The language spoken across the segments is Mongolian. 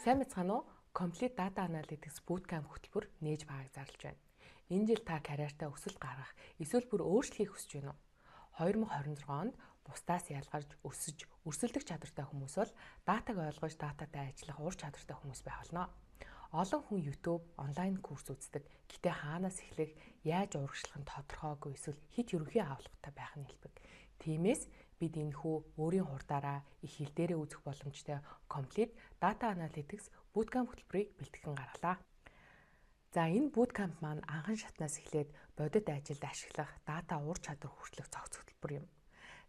Сайн мэцхан уу? Complete Data Analytics Bootcamp хөтөлбөр нээж байгааг зарлж байна. Энэ жил та карьертаа өсөлт гаргах, эсвэл бүр өөрчлөхийг хүсэж байна уу? 2026 онд бусдаас ялгарч өсөж, өрсөлдөх чадвартай хүмүүс бол датаг ойлгож, дататай ажиллах ур чадвартай хүмүүс байх болно. Олон хүн YouTube, онлайн курс үздэг. Гэтэ хаанаас эхлэх, яаж урагшлах нь тодорхойгүй эсвэл хит ерөнхий авалгатай байх нь хэлбэг. Тиймээс бид энэхүү өөрийн хурдаараа их хэл дээрээ үзэх боломжтой Complete Data Analytics Bootcamp хөтөлбөрийг бэлтгэн гаргалаа. За энэ Bootcamp маань анхан шатнаас эхлээд бодит ажилд ашиглах дата ур чадвар хүртэлх цогц хөтөлбөр юм.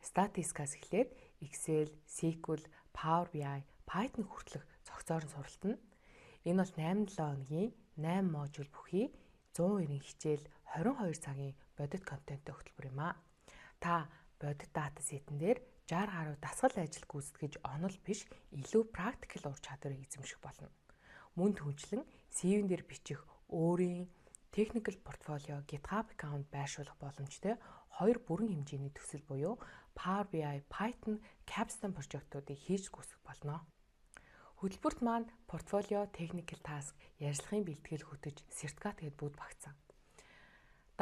Statistics-аас эхлээд Excel, SQL, Power BI, Python хүртэлх цогцоор нь суралцна. Энэ бол 8-7 хоногийн 8 модуль бүхий 190 хичээл 22 цагийн бодит контенттой хөтөлбөр юм а. Та бодит дата сетэн дээр 60 гаруй дасгал ажил гүйцэтгэж онол биш илүү практикл ур чадварыг эзэмших болно. Мөн түнчлэн CV-н дээр бичих өөрийн technical portfolio GitHub account байршуулах боломжтой 2 бүрэн хэмжээний төсөл буюу Power BI, Python, Capstone прожектуудыг хийж гүйцэтгэх болно. Хөтөлбөрт маань портфолио, technical task, ярилцлагын бэлтгэл хөтөж сертификат гэд бүгд багтсан.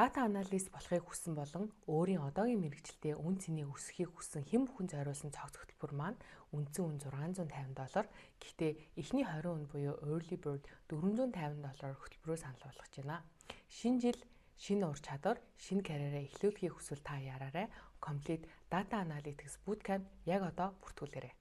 Дата аналист болохыг хүссэн болон өөрийн одоогийн мэргэжилтэд үн цэний өсөхийг хүссэн хэн бүхэн зориулсан цогц хөтөлбөр маань үндсэн үн $650. Гэхдээ эхний 20 өнд буюу early bird $450 хөтөлбөрөөр санал болгож байна. Шинэ жил шинэ ур чадвар, шинэ карьераа эхлүүлэхийг хүсвэл та яраарай. Complete Data Analytics Bootcamp яг одоо бүртгүүлээрэй.